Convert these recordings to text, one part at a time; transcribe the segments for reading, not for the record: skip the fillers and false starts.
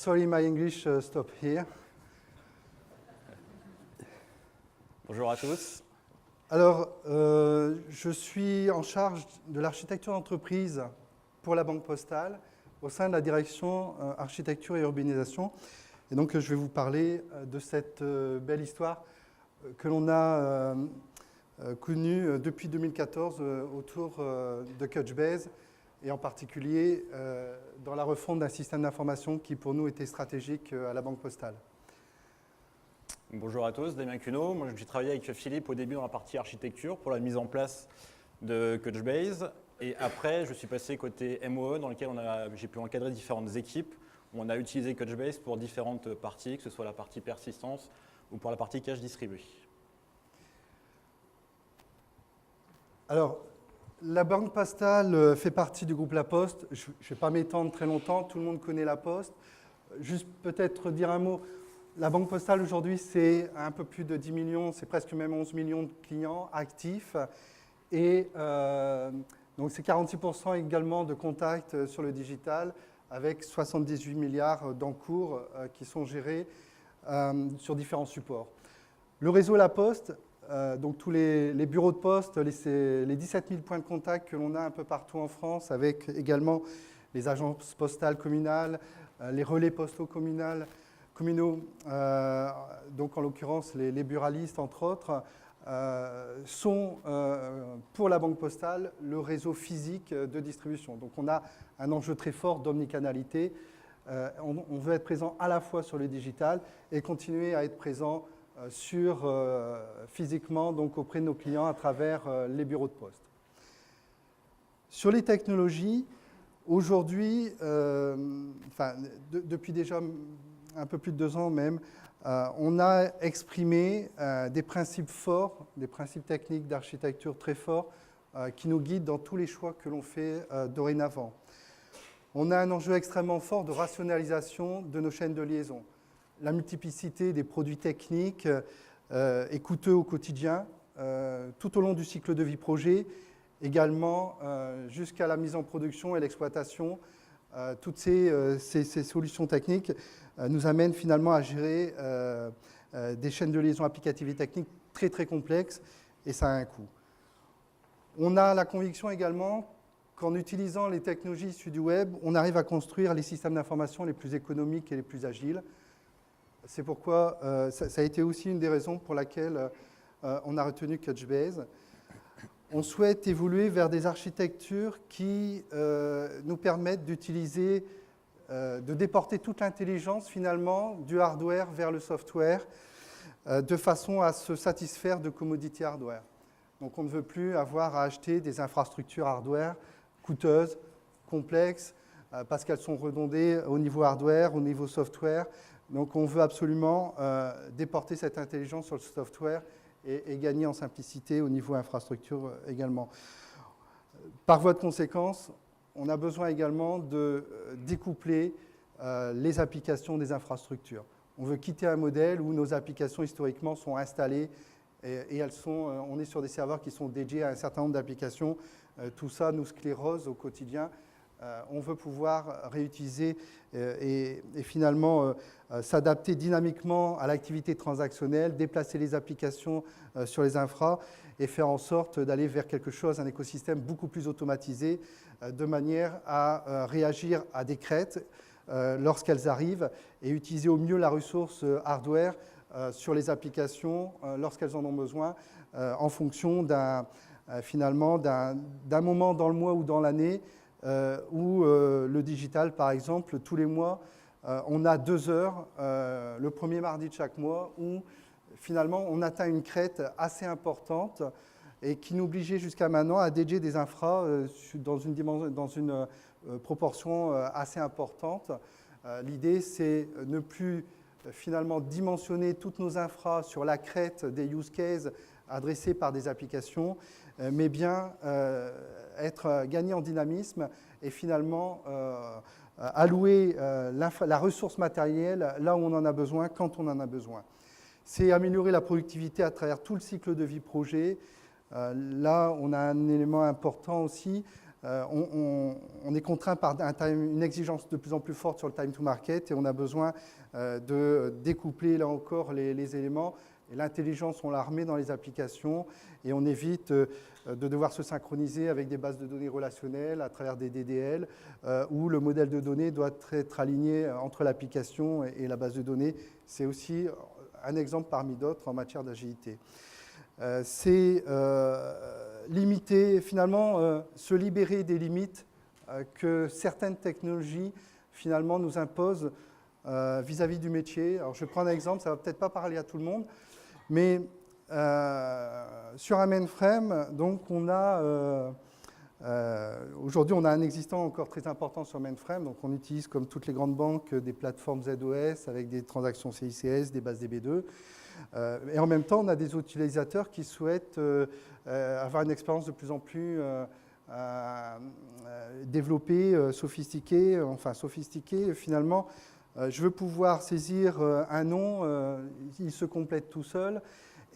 Sorry, my English stop here. Bonjour à tous. Alors, je suis en charge de l'architecture d'entreprise pour la Banque Postale au sein de la direction architecture et urbanisation. Et donc, je vais vous parler de cette belle histoire que l'on a connue depuis 2014 autour de Couchbase et en particulier dans la refonte d'un système d'information qui pour nous était stratégique à la Banque Postale. Bonjour à tous, Damien Cuneau. Moi, j'ai travaillé avec Philippe au début dans la partie architecture pour la mise en place de Couchbase. Et après, je suis passé côté MOE dans lequel j'ai pu encadrer différentes équipes où on a utilisé Couchbase pour différentes parties, que ce soit la partie persistance ou pour la partie cache distribué. Alors, la Banque Postale fait partie du groupe La Poste. Je ne vais pas m'étendre très longtemps, tout le monde connaît La Poste. Juste peut-être dire un mot. La Banque Postale aujourd'hui, c'est un peu plus de 10 millions, c'est presque même 11 millions de clients actifs. Et donc c'est 46% également de contacts sur le digital avec 78 milliards d'encours qui sont gérés sur différents supports. Le réseau La Poste, donc tous les bureaux de poste, les 17 000 points de contact que l'on a un peu partout en France, avec également les agences postales communales, les relais postaux communaux, donc en l'occurrence les buralistes entre autres, sont pour la Banque Postale le réseau physique de distribution. Donc on a un enjeu très fort d'omnicanalité. On veut être présent à la fois sur le digital et continuer à être présent physiquement donc auprès de nos clients à travers les bureaux de poste. Sur les technologies, aujourd'hui, depuis déjà un peu plus de 2 ans même, on a exprimé des principes forts, des principes techniques d'architecture très forts qui nous guident dans tous les choix que l'on fait dorénavant. On a un enjeu extrêmement fort de rationalisation de nos chaînes de liaison. La multiplicité des produits techniques est coûteux au quotidien, tout au long du cycle de vie projet, également jusqu'à la mise en production et l'exploitation. Toutes ces solutions techniques nous amènent finalement à gérer des chaînes de liaison applicatives et techniques très très complexes et ça a un coût. On a la conviction également qu'en utilisant les technologies issues du web, on arrive à construire les systèmes d'information les plus économiques et les plus agiles. C'est pourquoi ça a été aussi une des raisons pour laquelle on a retenu Couchbase. On souhaite évoluer vers des architectures qui nous permettent d'utiliser, de déporter toute l'intelligence finalement du hardware vers le software de façon à se satisfaire de commodity hardware. Donc on ne veut plus avoir à acheter des infrastructures hardware coûteuses, complexes, parce qu'elles sont redondées au niveau hardware, au niveau software. Donc on veut absolument déporter cette intelligence sur le software et gagner en simplicité au niveau infrastructure également. Par voie de conséquence, on a besoin également de découpler les applications des infrastructures. On veut quitter un modèle où nos applications historiquement sont installées et on est sur des serveurs qui sont dédiés à un certain nombre d'applications. Tout ça nous sclérose au quotidien. On veut pouvoir réutiliser et finalement s'adapter dynamiquement à l'activité transactionnelle, déplacer les applications sur les infras et faire en sorte d'aller vers quelque chose, un écosystème beaucoup plus automatisé, de manière à réagir à des crêtes lorsqu'elles arrivent et utiliser au mieux la ressource hardware sur les applications lorsqu'elles en ont besoin en fonction finalement d'un moment dans le mois ou dans l'année où le digital, par exemple, tous les mois, on a 2 heures, le premier mardi de chaque mois, où finalement on atteint une crête assez importante et qui nous obligeait jusqu'à maintenant à dédier des infras dans une proportion assez importante. L'idée, c'est ne plus finalement dimensionner toutes nos infras sur la crête des use cases adressés par des applications, mais bien gagner en dynamisme et finalement allouer la ressource matérielle là où on en a besoin, quand on en a besoin. C'est améliorer la productivité à travers tout le cycle de vie projet. Là, on a un élément important aussi, on est contraint par une exigence de plus en plus forte sur le time to market et on a besoin de découpler là encore les éléments. Et l'intelligence, on la remet dans les applications et on évite de devoir se synchroniser avec des bases de données relationnelles à travers des DDL où le modèle de données doit être aligné entre l'application et la base de données. C'est aussi un exemple parmi d'autres en matière d'agilité. C'est limiter, finalement, se libérer des limites que certaines technologies, finalement, nous imposent vis-à-vis du métier. Alors, je prends un exemple, ça ne va peut-être pas parler à tout le monde, mais sur un mainframe, donc on a aujourd'hui, on a un existant encore très important sur mainframe. Donc, on utilise, comme toutes les grandes banques, des plateformes ZOS avec des transactions CICS, des bases DB2. Et en même temps, on a des utilisateurs qui souhaitent avoir une expérience de plus en plus développée, sophistiquée. Enfin, sophistiquée, finalement, je veux pouvoir saisir un nom, il se complète tout seul.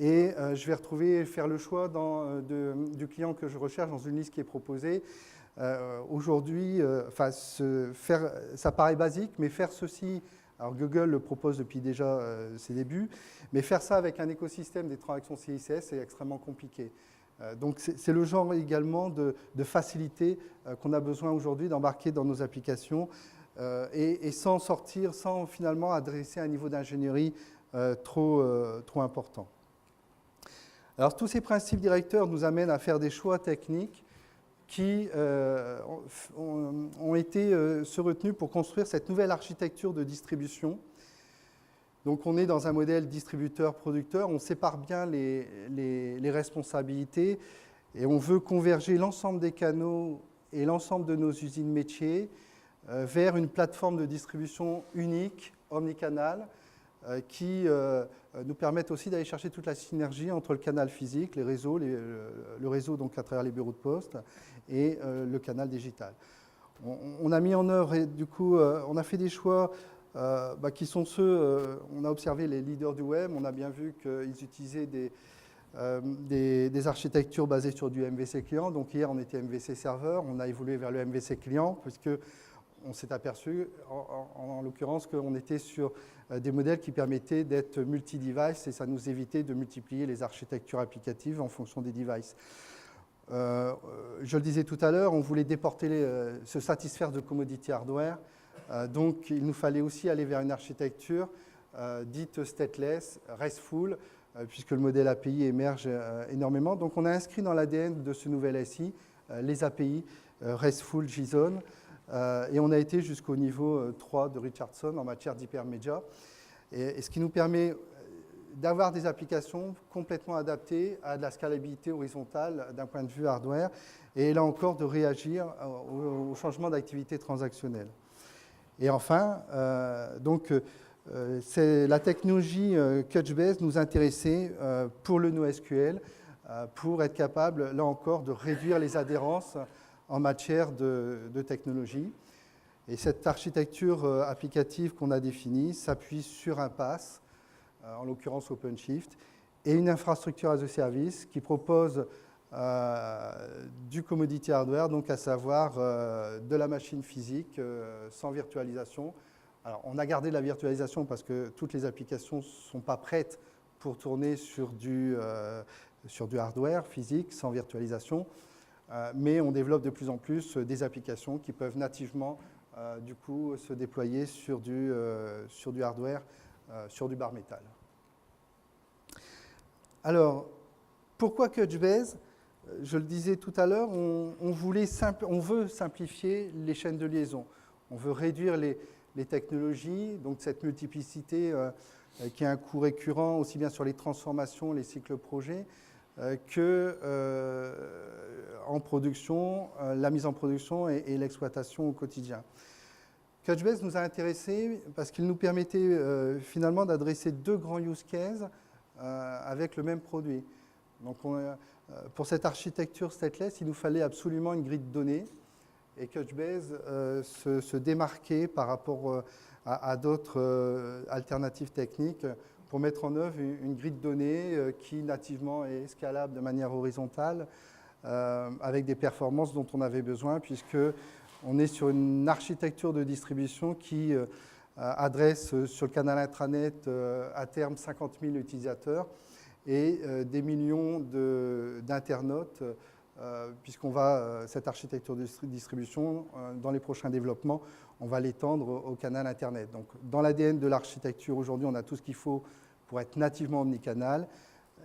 Et je vais faire le choix du client que je recherche dans une liste qui est proposée. Aujourd'hui, ça paraît basique, mais faire ceci, alors Google le propose depuis déjà ses débuts, mais faire ça avec un écosystème des transactions CICS, c'est extrêmement compliqué. Donc c'est le genre également de facilité qu'on a besoin aujourd'hui d'embarquer dans nos applications et sans finalement adresser un niveau d'ingénierie trop important. Alors, tous ces principes directeurs nous amènent à faire des choix techniques qui ont été retenus pour construire cette nouvelle architecture de distribution. Donc, on est dans un modèle distributeur-producteur, on sépare bien les responsabilités et on veut converger l'ensemble des canaux et l'ensemble de nos usines métiers vers une plateforme de distribution unique, omnicanal, qui nous permettent aussi d'aller chercher toute la synergie entre le canal physique, les réseaux, le réseau donc à travers les bureaux de poste et le canal digital. On a mis en œuvre et du coup on a fait des choix qui sont ceux, on a observé les leaders du web, on a bien vu qu'ils utilisaient des architectures basées sur du MVC client. Donc hier on était MVC serveur, on a évolué vers le MVC client puisque on s'est aperçu, en l'occurrence, qu'on était sur des modèles qui permettaient d'être multi-device et ça nous évitait de multiplier les architectures applicatives en fonction des devices. Je le disais tout à l'heure, on voulait se satisfaire de commodity hardware. Donc, il nous fallait aussi aller vers une architecture dite stateless, RESTful, puisque le modèle API émerge énormément. Donc, on a inscrit dans l'ADN de ce nouvel SI les API RESTful JSON. Et on a été jusqu'au niveau 3 de Richardson en matière d'hypermédia. Et ce qui nous permet d'avoir des applications complètement adaptées à de la scalabilité horizontale d'un point de vue hardware. Et là encore, de réagir au changement d'activité transactionnelle. Et enfin, c'est la technologie Couchbase nous intéressait pour le NoSQL, pour être capable, là encore, de réduire les adhérences en matière de technologie. Et cette architecture applicative qu'on a définie s'appuie sur un PaaS, en l'occurrence OpenShift, et une infrastructure as a service qui propose du commodity hardware, donc à savoir de la machine physique sans virtualisation. Alors, on a gardé la virtualisation parce que toutes les applications ne sont pas prêtes pour tourner sur du hardware physique sans virtualisation. Mais on développe de plus en plus des applications qui peuvent nativement du coup se déployer sur du hardware, sur du bare metal. Alors, pourquoi Couchbase? Je le disais tout à l'heure, on veut simplifier les chaînes de liaison. On veut réduire les technologies, donc cette multiplicité qui a un coût récurrent aussi bien sur les transformations, les cycles projets, que en production, la mise en production et l'exploitation au quotidien. Couchbase nous a intéressés parce qu'il nous permettait finalement d'adresser deux grands use cases avec le même produit. Donc pour cette architecture stateless, il nous fallait absolument une grille de données et Couchbase se démarquait par rapport à d'autres alternatives techniques pour mettre en œuvre une grille de données qui nativement est scalable de manière horizontale avec des performances dont on avait besoin, puisqu'on est sur une architecture de distribution qui adresse sur le canal intranet à terme 50 000 utilisateurs et des millions d'internautes, puisqu'on va, cette architecture de distribution, dans les prochains développements, on va l'étendre au canal Internet. Donc, dans l'ADN de l'architecture, aujourd'hui, on a tout ce qu'il faut pour être nativement omnicanal,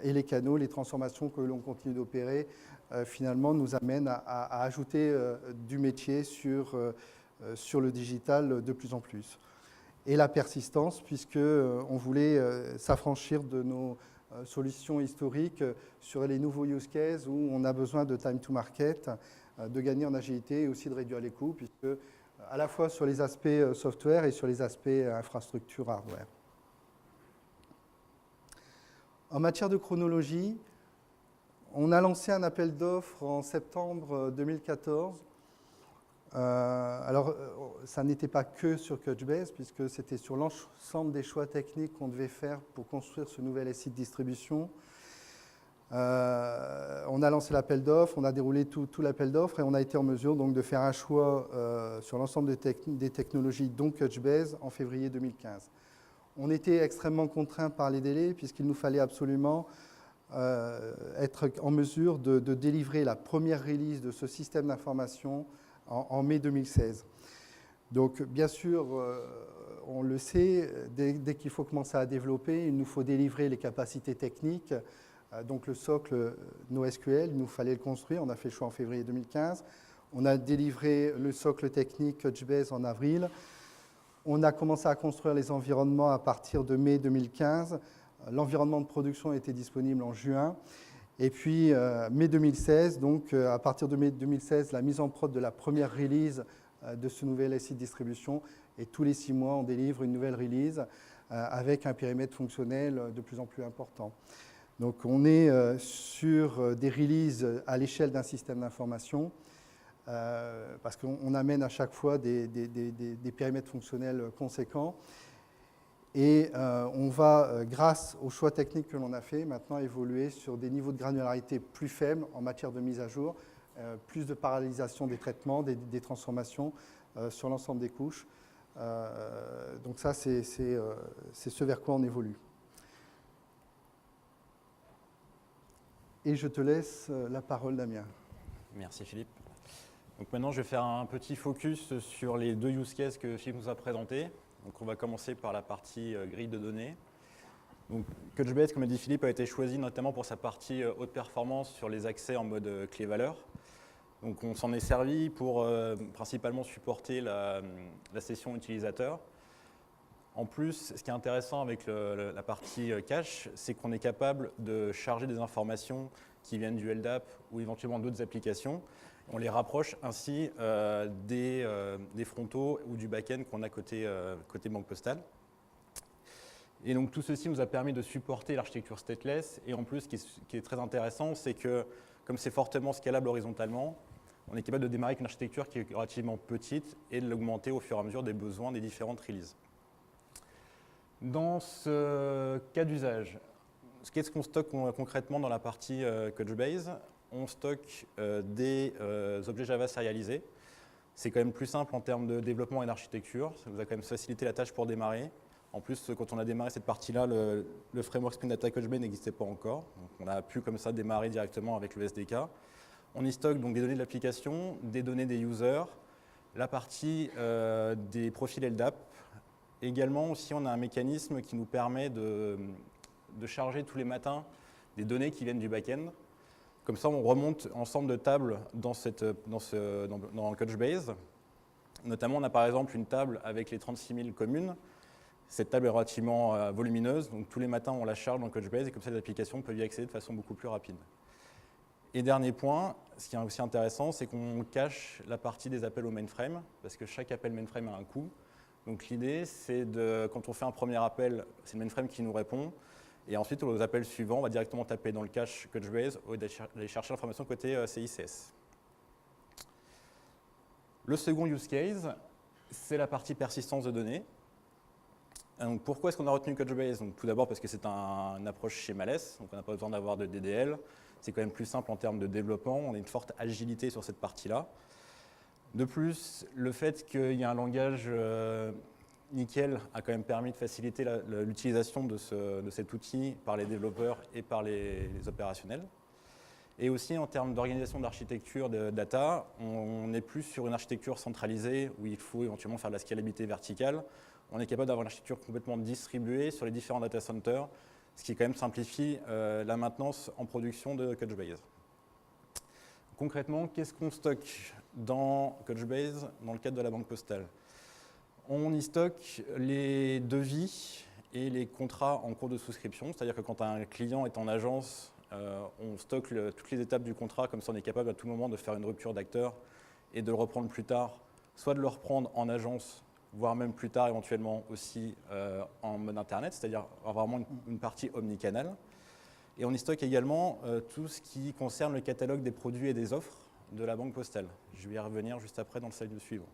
et les canaux, les transformations que l'on continue d'opérer, finalement, nous amènent à ajouter du métier sur le digital de plus en plus. Et la persistance, puisqu'on voulait s'affranchir de nos solutions historiques sur les nouveaux use cases où on a besoin de time to market, de gagner en agilité et aussi de réduire les coûts, puisque à la fois sur les aspects software et sur les aspects infrastructure hardware. En matière de chronologie, on a lancé un appel d'offres en septembre 2014. Alors, ça n'était pas que sur Couchbase, puisque c'était sur l'ensemble des choix techniques qu'on devait faire pour construire ce nouvel SI de distribution. On a lancé l'appel d'offres, on a déroulé tout l'appel d'offres et on a été en mesure donc, de faire un choix sur l'ensemble des technologies, dont Couchbase, en février 2015. On était extrêmement contraints par les délais, puisqu'il nous fallait absolument être en mesure de délivrer la première release de ce système d'information en mai 2016. Donc, bien sûr, on le sait, dès qu'il faut commencer à développer, il nous faut délivrer les capacités techniques. Donc, le socle NoSQL, il nous fallait le construire. On a fait le choix en février 2015. On a délivré le socle technique Couchbase en avril. On a commencé à construire les environnements à partir de mai 2015. L'environnement de production était disponible en juin. Et puis, mai 2016, donc à partir de mai 2016, la mise en prod de la première release de ce nouvel SI de distribution. Et tous les 6 mois, on délivre une nouvelle release avec un périmètre fonctionnel de plus en plus important. Donc, on est sur des releases à l'échelle d'un système d'information parce qu'on amène à chaque fois des périmètres fonctionnels conséquents. Et on va, grâce aux choix techniques que l'on a fait, maintenant évoluer sur des niveaux de granularité plus faibles en matière de mise à jour, plus de parallélisation des traitements, des transformations sur l'ensemble des couches. Donc ça, c'est ce vers quoi on évolue. Et je te laisse la parole, Damien. Merci Philippe. Donc maintenant, je vais faire un petit focus sur les 2 use cases que Philippe nous a présentés. Donc on va commencer par la partie grille de données. Donc Couchbase, comme a dit Philippe, a été choisi notamment pour sa partie haute performance sur les accès en mode clé-valeur. Donc on s'en est servi pour principalement supporter la session utilisateur. En plus, ce qui est intéressant avec la partie cache, c'est qu'on est capable de charger des informations qui viennent du LDAP ou éventuellement d'autres applications. On les rapproche ainsi des frontaux ou du back-end qu'on a côté banque postale. Et donc tout ceci nous a permis de supporter l'architecture stateless. Et en plus, ce qui est très intéressant, c'est que comme c'est fortement scalable horizontalement, on est capable de démarrer avec une architecture qui est relativement petite et de l'augmenter au fur et à mesure des besoins des différentes releases. Dans ce cas d'usage, qu'est-ce qu'on stocke concrètement dans la partie Couchbase ? On stocke des objets Java sérialisés. C'est quand même plus simple en termes de développement et d'architecture. Ça nous a quand même facilité la tâche pour démarrer. En plus, quand on a démarré cette partie-là, le framework Spring Data Couchbase n'existait pas encore. Donc, on a pu comme ça démarrer directement avec le SDK. On y stocke donc des données de l'application, des données des users, la partie des profils LDAP. Également, aussi, on a un mécanisme qui nous permet de charger tous les matins des données qui viennent du back-end. Comme ça, on remonte ensemble de tables dans Couchbase. Notamment, on a par exemple une table avec les 36 000 communes. Cette table est relativement volumineuse, donc tous les matins, on la charge dans Couchbase et comme ça, l'application peut y accéder de façon beaucoup plus rapide. Et dernier point, ce qui est aussi intéressant, c'est qu'on cache la partie des appels au mainframe, parce que chaque appel mainframe a un coût. Donc l'idée, c'est quand on fait un premier appel, c'est le mainframe qui nous répond. Et ensuite, aux appels suivants, on va directement taper dans le cache Couchbase au lieu d'aller chercher l'information côté CICS. Le second use case, c'est la partie persistance de données. Donc, pourquoi est-ce qu'on a retenu Couchbase ? Donc, tout d'abord parce que c'est une approche schémaless, donc on n'a pas besoin d'avoir de DDL. c'est quand même plus simple en termes de développement, on a une forte agilité sur cette partie-là. De plus, le fait qu'il y ait un langage Nickel a quand même permis de faciliter l'utilisation de cet outil par les développeurs et par les opérationnels. Et aussi en termes d'organisation d'architecture de data, on n'est plus sur une architecture centralisée où il faut éventuellement faire de la scalabilité verticale. On est capable d'avoir une architecture complètement distribuée sur les différents data centers, ce qui quand même simplifie la maintenance en production de Couchbase. Concrètement, qu'est-ce qu'on stocke dans Couchbase dans le cadre de la banque postale? On y stocke les devis et les contrats en cours de souscription, c'est-à-dire que quand un client est en agence, on stocke toutes les étapes du contrat, comme ça on est capable à tout moment de faire une rupture d'acteur et de le reprendre plus tard, soit de le reprendre en agence, voire même plus tard éventuellement aussi en mode internet, c'est-à-dire avoir vraiment une partie omnicanal. Et on y stocke également tout ce qui concerne le catalogue des produits et des offres de la banque postale. Je vais y revenir juste après dans le slide suivant.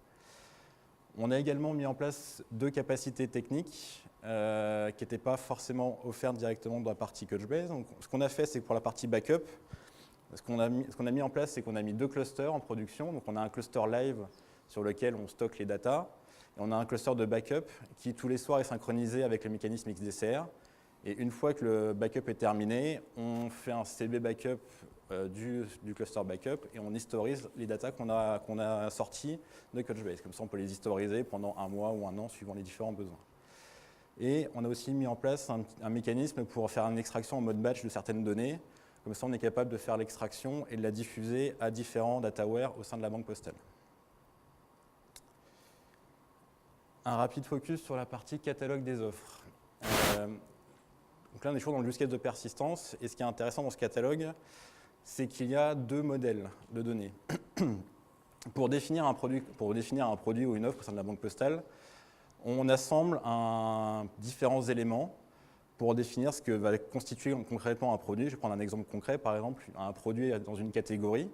On a également mis en place 2 capacités techniques qui n'étaient pas forcément offertes directement dans la partie Couchbase. Donc, ce qu'on a fait, c'est que pour la partie backup, ce qu'on a mis en place, c'est qu'on a mis 2 clusters en production. Donc, on a un cluster live sur lequel on stocke les datas. Et on a un cluster de backup qui, tous les soirs, est synchronisé avec le mécanisme XDCR. Et une fois que le backup est terminé, on fait un CB backup du cluster backup et on historise les datas qu'on a sorties de Couchbase. Comme ça, on peut les historiser pendant un mois ou un an, suivant les différents besoins. Et on a aussi mis en place un mécanisme pour faire une extraction en mode batch de certaines données. Comme ça, on est capable de faire l'extraction et de la diffuser à différents dataware au sein de la banque postale. Un rapide focus sur la partie catalogue des offres. Donc là, on est toujours dans le use case de persistance. Et ce qui est intéressant dans ce catalogue, c'est qu'il y a 2 modèles de données. Pour définir un produit ou une offre au sein de la banque postale, on assemble différents éléments pour définir ce que va constituer concrètement un produit. Je vais prendre un exemple concret, par exemple, un produit dans une catégorie.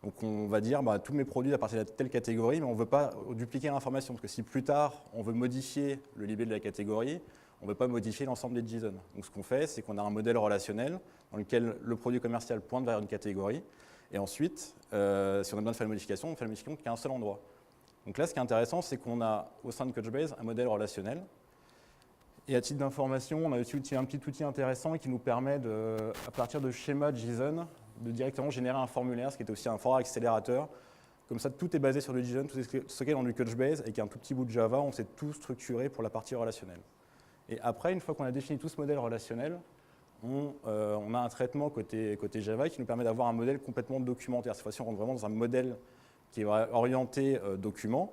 Donc on va dire, tous mes produits appartiennent à telle catégorie, mais on ne veut pas dupliquer l'information, parce que si plus tard, on veut modifier le libellé de la catégorie, on ne veut pas modifier l'ensemble des JSON. Donc ce qu'on fait, c'est qu'on a un modèle relationnel dans lequel le produit commercial pointe vers une catégorie. Et ensuite, si on a besoin de faire une modification, on fait la modification qu'à un seul endroit. Donc là, ce qui est intéressant, c'est qu'on a au sein de Couchbase un modèle relationnel. Et à titre d'information, on a aussi un petit outil intéressant qui nous permet, à partir de schémas JSON, de directement générer un formulaire, ce qui est aussi un fort accélérateur. Comme ça, tout est basé sur le JSON, tout est stocké dans du Couchbase, et qu'un tout petit bout de Java, on sait tout structurer pour la partie relationnelle. Et après, une fois qu'on a défini tout ce modèle relationnel, on a un traitement côté Java qui nous permet d'avoir un modèle complètement documentaire. Cette fois-ci, on rentre vraiment dans un modèle qui est orienté document.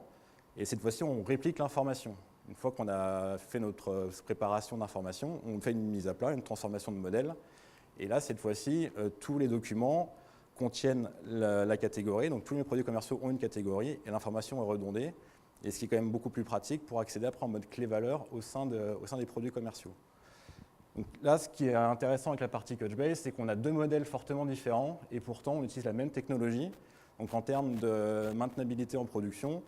Et cette fois-ci, on réplique l'information. Une fois qu'on a fait notre préparation d'information, on fait une mise à plat, une transformation de modèle. Et là, cette fois-ci, tous les documents contiennent la catégorie. Donc, tous les produits commerciaux ont une catégorie et l'information est redondée. Et ce qui est quand même beaucoup plus pratique pour accéder après en mode clé-valeur au sein des produits commerciaux. Donc là, ce qui est intéressant avec la partie Couchbase, c'est qu'on a 2 modèles fortement différents et pourtant on utilise la même technologie. Donc en termes de maintenabilité en production,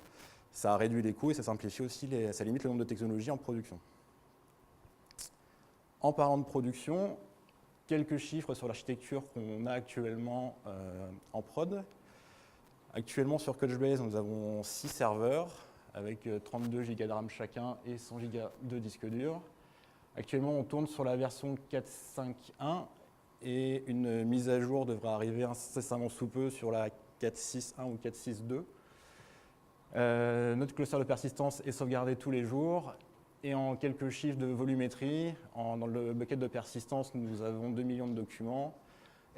ça réduit les coûts et ça simplifie aussi, ça limite le nombre de technologies en production. En parlant de production, quelques chiffres sur l'architecture qu'on a actuellement en prod. Actuellement sur Couchbase, nous avons 6 serveurs avec 32 Go de RAM chacun et 100 Go de disque dur. Actuellement, on tourne sur la version 4.5.1 et une mise à jour devrait arriver incessamment sous peu sur la 4.6.1 ou 4.6.2. Notre cluster de persistance est sauvegardé tous les jours. Et en quelques chiffres de volumétrie, dans le bucket de persistance, nous avons 2 millions de documents.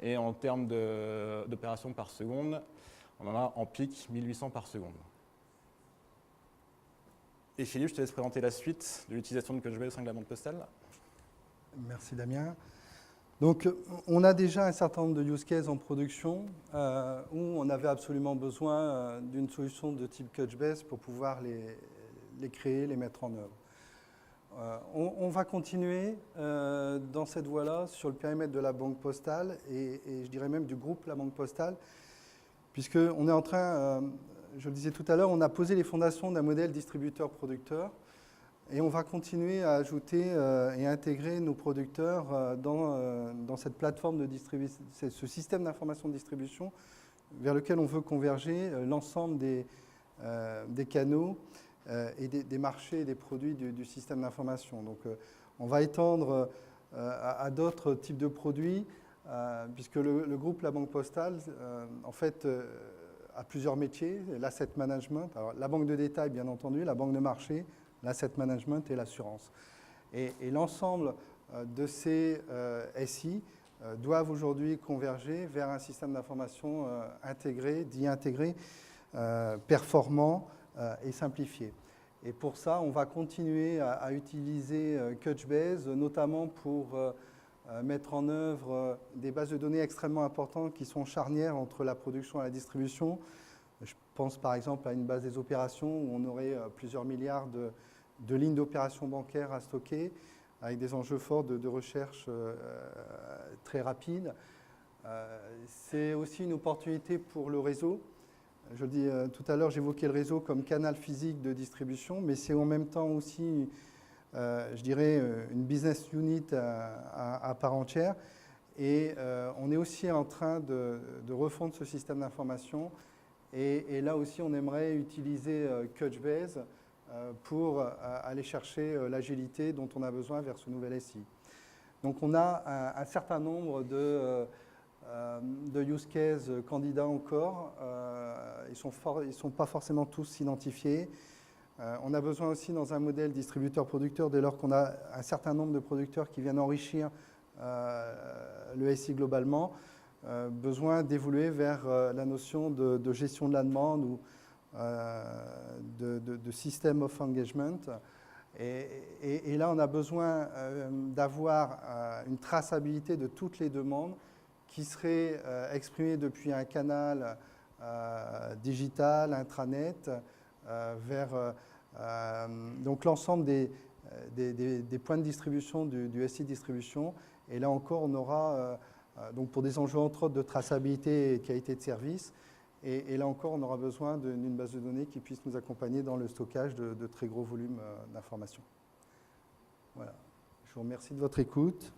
Et en termes d'opérations par seconde, on en a en pic 1800 par seconde. Et Philippe, je te laisse présenter la suite de l'utilisation de Couchbase au sein de la banque postale. Merci Damien. Donc, on a déjà un certain nombre de use cases en production où on avait absolument besoin d'une solution de type Couchbase pour pouvoir les créer, les mettre en œuvre. On va continuer dans cette voie-là sur le périmètre de la banque postale et je dirais même du groupe La Banque Postale, puisqu'on est en train, je le disais tout à l'heure, on a posé les fondations d'un modèle distributeur-producteur Et on va continuer à ajouter et intégrer nos producteurs dans cette plateforme de distribution, ce système d'information de distribution vers lequel on veut converger l'ensemble des canaux et des marchés et des produits du système d'information. Donc on va étendre à d'autres types de produits, puisque le groupe La Banque Postale, en fait, a plusieurs métiers, l'asset management, alors, la banque de détail bien entendu, la banque de marché, l'asset management et l'assurance. Et l'ensemble de ces SI doivent aujourd'hui converger vers un système d'information intégré, dit intégré, performant et simplifié. Et pour ça, on va continuer à utiliser Couchbase, notamment pour mettre en œuvre des bases de données extrêmement importantes qui sont charnières entre la production et la distribution. Je pense par exemple à une base des opérations où on aurait plusieurs milliards de lignes d'opérations bancaires à stocker, avec des enjeux forts de recherche très rapides. C'est aussi une opportunité pour le réseau. Je le dis tout à l'heure, j'évoquais le réseau comme canal physique de distribution, mais c'est en même temps aussi, je dirais, une business unit à part entière. Et on est aussi en train de refondre ce système d'information. Et là aussi, on aimerait utiliser Couchbase pour aller chercher l'agilité dont on a besoin vers ce nouvel SI. Donc on a un certain nombre de use cases candidats encore. Ils sont pas forcément tous identifiés. On a besoin aussi dans un modèle distributeur-producteur, dès lors qu'on a un certain nombre de producteurs qui viennent enrichir le SI globalement, besoin d'évoluer vers la notion de gestion de la demande ou de system of engagement. Et là, on a besoin d'avoir une traçabilité de toutes les demandes qui seraient exprimées depuis un canal digital, intranet, vers donc l'ensemble des points de distribution du SI distribution. Et là encore, on aura, donc pour des enjeux entre autres de traçabilité et qualité de service, et là encore, on aura besoin d'une base de données qui puisse nous accompagner dans le stockage de très gros volumes d'informations. Voilà. Je vous remercie de votre écoute.